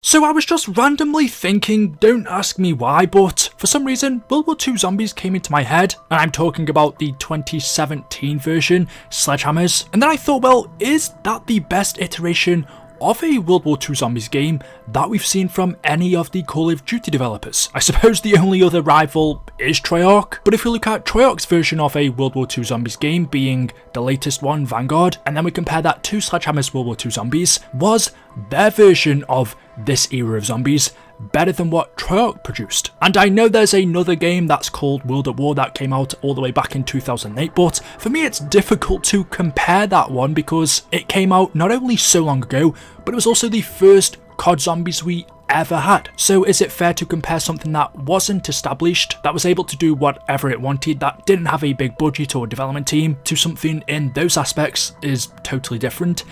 So I was just randomly thinking, don't ask me why, but for some reason World War II Zombies came into my head, and I'm talking about the 2017 version, Sledgehammers, and then I thought, well, is that the best iteration of a World War II Zombies game that we've seen from any of the Call of Duty developers? I suppose the only other rival is Treyarch, but if we look at Treyarch's version of a World War II Zombies game being the latest one, Vanguard, and then we compare that to Sledgehammer's World War II Zombies, was their version of this era of zombies better than what Treyarch produced? And I know there's another game that's called World at War that came out all the way back in 2008, but for me it's difficult to compare that one because it came out not only so long ago, but it was also the first COD Zombies we ever had. So is it fair to compare something that wasn't established, that was able to do whatever it wanted, that didn't have a big budget or development team, to something in those aspects is totally different?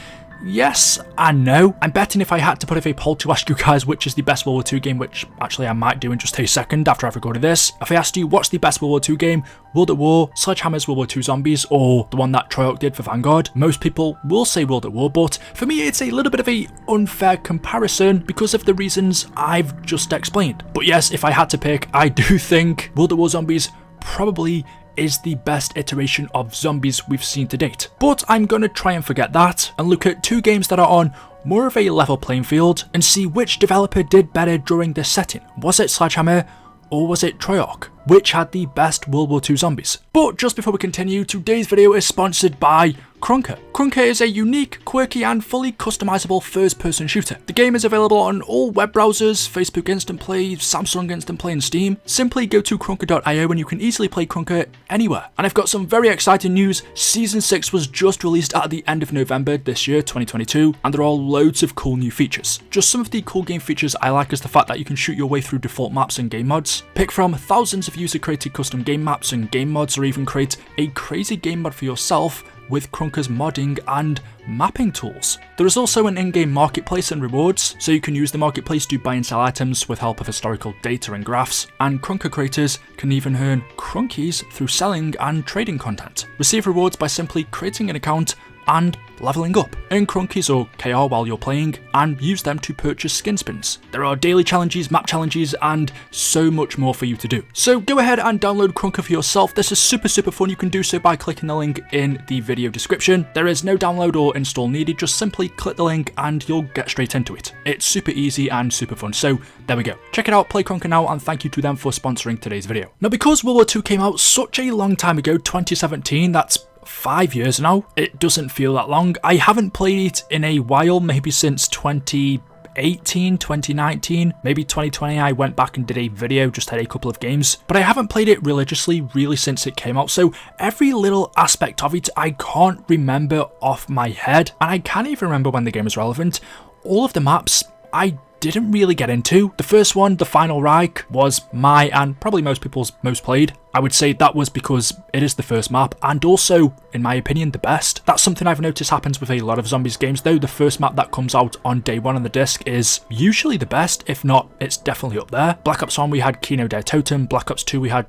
Yes and no. I'm betting if I had to put up a poll to ask you guys which is the best World War II game, which actually I might do in just a second after I've recorded this. If I asked you what's the best World War II game, World at War, Sledgehammer's World War II Zombies, or the one that Treyarch did for Vanguard, most people will say World at War, but for me it's a little bit of a unfair comparison because of the reasons I've just explained. But yes, if I had to pick, I do think World at War Zombies probably is the best iteration of zombies we've seen to date. But I'm gonna try and forget that and look at two games that are on more of a level playing field and see which developer did better during this setting. Was it Sledgehammer or was it Treyarch? Which had the best World War II zombies? But just before we continue, today's video is sponsored by Krunker. Krunker is a unique, quirky and fully customizable first-person shooter. The game is available on all web browsers, Facebook Instant Play, Samsung Instant Play and Steam. Simply go to krunker.io and you can easily play Krunker anywhere. And I've got some very exciting news. Season 6 was just released at the end of November this year, 2022, and there are loads of cool new features. Just some of the cool game features I like is the fact that you can shoot your way through default maps and game mods, pick from thousands of user-created custom game maps and game mods, or even create a crazy game mod for yourself with Krunker's modding and mapping tools. There is also an in-game marketplace and rewards, so you can use the marketplace to buy and sell items with help of historical data and graphs, and Krunker creators can even earn Krunkies through selling and trading content. Receive rewards by simply creating an account and leveling up. Earn Krunkies or KR while you're playing and use them to purchase skin spins. There are daily challenges, map challenges and so much more for you to do. So go ahead and download Krunker for yourself. This is super fun. You can do so by clicking the link in the video description. There is no download or install needed, just simply click the link and you'll get straight into it. It's super easy and super fun, so there we go. Check it out, play Krunker now, and thank you to them for sponsoring today's video. Now because World War II came out such a long time ago, 2017, that's 5 years now, it doesn't feel that long. I haven't played it in a while, maybe since 2018, 2019, maybe 2020 I went back and did a video, just had a couple of games, but I haven't played it religiously really since it came out, so every little aspect of it I can't remember off my head, and I can't even remember when the game was relevant. All of the maps I didn't really get into. The first one, the Final Reich, was my and probably most people's most played. I would say that was because it is the first map and also, in my opinion, the best. That's something I've noticed happens with a lot of zombies games though. The first map that comes out on day one on the disc is usually the best, if not, it's definitely up there. Black Ops 1 we had Kino Der Totem, Black Ops 2 we had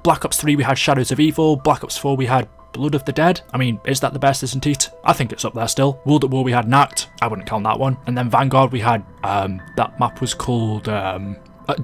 Black Ops 3 we had Shadows of Evil, Black Ops 4 we had Blood of the Dead. I mean, is that the best, isn't it? I think it's up there still. World at War we had Nacht, I wouldn't count that one. And then Vanguard we had, that map was called,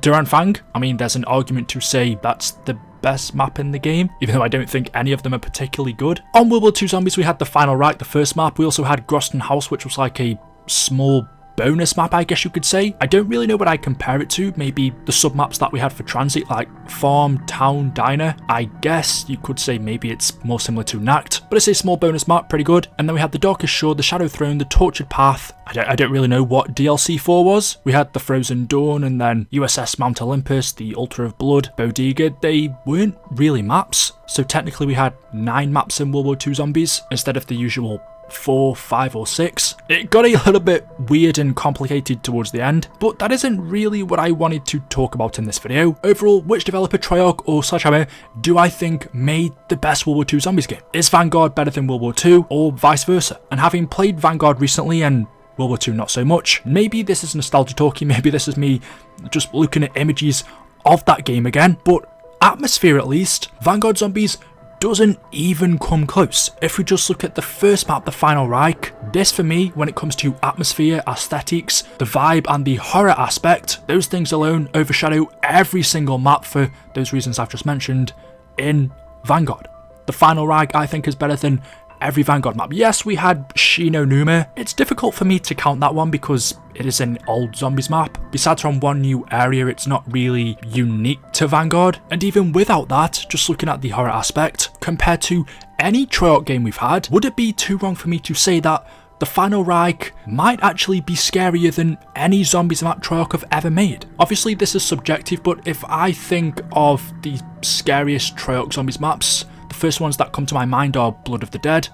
Duran Fang. I mean, there's an argument to say that's the best map in the game, even though I don't think any of them are particularly good. On World War II Zombies we had the Final Reich, the first map. We also had Groston House, which was like a small bonus map, I guess you could say. I don't really know what I compare it to. Maybe the sub-maps that we had for Transit, like Farm, Town, Diner. I guess you could say maybe it's more similar to Nacht, but it's a small bonus map, pretty good. And then we had the Darkest Shore, the Shadow Throne, the Tortured Path. I don't really know what DLC 4 was. We had the Frozen Dawn and then USS Mount Olympus, the Altar of Blood, Bodega. They weren't really maps, so technically we had 9 maps in World War II Zombies instead of the usual 4, 5 or 6. It got a little bit weird and complicated towards the end, but that isn't really what I wanted to talk about in this video. Overall, which developer, Treyarch or Sledgehammer, do I think made the best World War II Zombies game? Is Vanguard better than World War II or vice versa? And having played Vanguard recently and World War II not so much, maybe this is nostalgia talking, maybe this is me just looking at images of that game again, but atmosphere at least, Vanguard Zombies doesn't even come close. If we just look at the first map, the Final Reich, this for me, when it comes to atmosphere, aesthetics, the vibe and the horror aspect, those things alone overshadow every single map for those reasons I've just mentioned in Vanguard. The Final Reich I think is better than every Vanguard map. Yes, we had Shinonuma. It's difficult for me to count that one because it is an old zombies map. Besides from one new area, it's not really unique to Vanguard. And even without that, just looking at the horror aspect, compared to any Treyarch game we've had, would it be too wrong for me to say that the Final Reich might actually be scarier than any zombies map Treyarch have ever made? Obviously this is subjective, but if I think of the scariest Treyarch zombies maps, the first ones that come to my mind are Mob of the Dead,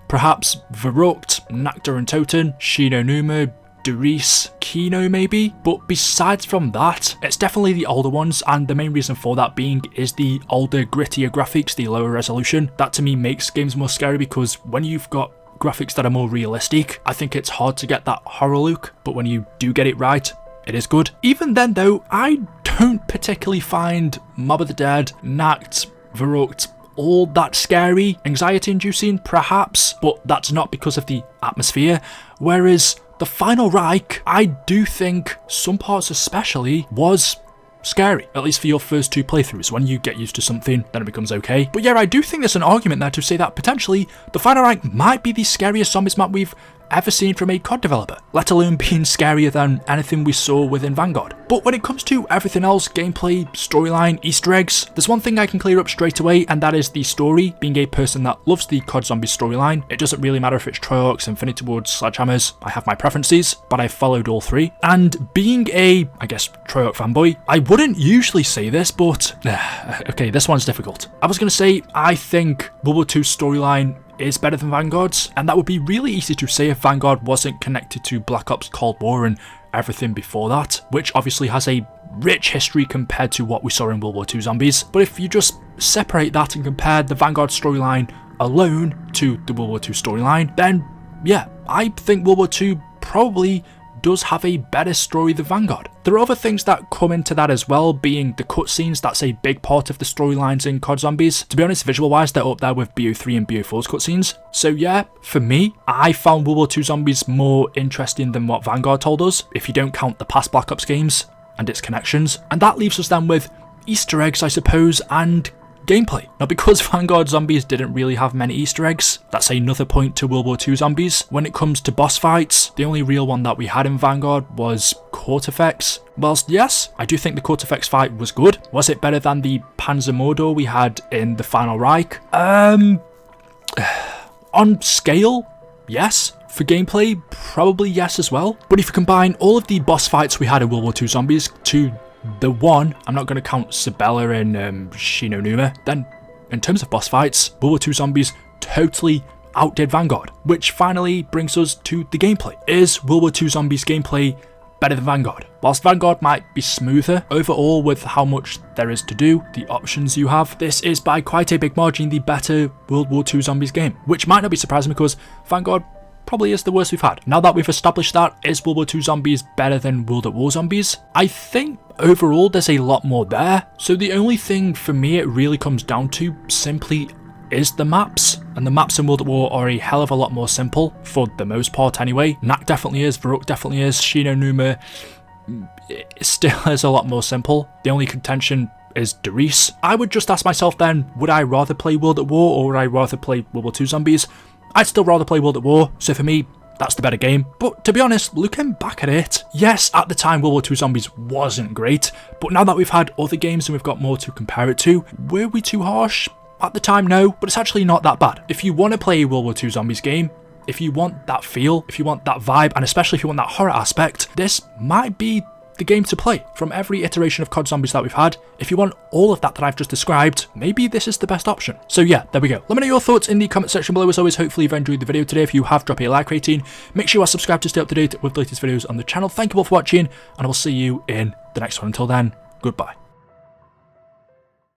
perhaps Verrucht, Nakta and Toten, Shinonuma, Durice, Kino maybe, but besides from that, it's definitely the older ones, and the main reason for that being is the older, grittier graphics, the lower resolution. That to me makes games more scary because when you've got graphics that are more realistic, I think it's hard to get that horror look, but when you do get it right, it is good. Even then though, I don't particularly find Mob of the Dead, Nacht, Verrucht all that scary, anxiety inducing perhaps, but that's not because of the atmosphere, whereas the Final Reich, I do think some parts especially was scary, at least for your first two playthroughs. When you get used to something, then it becomes okay. But yeah, I do think there's an argument there to say that potentially the Final Reich might be the scariest zombies map we've ever seen from a COD developer, let alone being scarier than anything we saw within Vanguard. But when it comes to everything else, gameplay, storyline, Easter eggs, there's one thing I can clear up straight away, and that is the story. Being a person that loves the COD Zombies storyline, it doesn't really matter if it's Treyarch, Infinity Ward, Sledgehammers, I have my preferences, but I've followed all three. And being a, I guess, Treyarch fanboy, I wouldn't usually say this, but okay, this one's difficult. I was going to say, I think World War II storyline is better than Vanguard's, and that would be really easy to say if Vanguard wasn't connected to Black Ops Cold War and everything before that, which obviously has a rich history compared to what we saw in World War II Zombies. But if you just separate that and compare the Vanguard storyline alone to the World War II storyline, then yeah, I think World War II probably does have a better story than Vanguard. There are other things that come into that as well, being the cutscenes. That's a big part of the storylines in COD Zombies. To be honest, visual wise, they're up there with BO3 and BO4's cutscenes. So yeah, for me, I found World War II Zombies more interesting than what Vanguard told us, if you don't count the past Black Ops games and its connections. And that leaves us then with Easter eggs, I suppose, and gameplay. Now, because Vanguard Zombies didn't really have many Easter eggs, that's another point to World War II Zombies. When it comes to boss fights, the only real one that we had in Vanguard was Court Effects. Whilst yes, I do think the Court Effects fight was good. Was it better than the Panzermörder we had in the Final Reich? On scale, yes. For gameplay, probably yes as well. But if you combine all of the boss fights we had in World War II Zombies to the one, I'm not going to count Sabella and Shinonuma, then in terms of boss fights, World War II Zombies totally outdid Vanguard. Which finally brings us to the gameplay. Is World War II Zombies gameplay better than Vanguard? Whilst Vanguard might be smoother overall with how much there is to do, the options you have, this is by quite a big margin the better World War II Zombies game. Which might not be surprising because Vanguard probably is the worst we've had. Now that we've established that, is World War II Zombies better than World at War Zombies? I think overall there's a lot more there. So the only thing for me it really comes down to simply is the maps. And the maps in World at War are a hell of a lot more simple, for the most part anyway. Nacht definitely is, Verrucht definitely is, Shinonuma it still is a lot more simple. The only contention is Durice. I would just ask myself then, would I rather play World at War or would I rather play World War II Zombies? I'd still rather play World at War, so for me, that's the better game. But to be honest, looking back at it, yes, at the time World War II Zombies wasn't great, but now that we've had other games and we've got more to compare it to, were we too harsh? At the time, no, but it's actually not that bad. If you want to play a World War II Zombies game, if you want that feel, if you want that vibe, and especially if you want that horror aspect, this might be the game to play. From every iteration of COD Zombies that we've had, if you want all of that I've just described, maybe this is the best option. So yeah, there we go. Let me know your thoughts in the comment section below. As always, hopefully you've enjoyed the video today. If you have, drop a like rating. Make sure you are subscribed to stay up to date with the latest videos on the channel. Thank you all for watching, and I will see you in the next one. Until then, goodbye.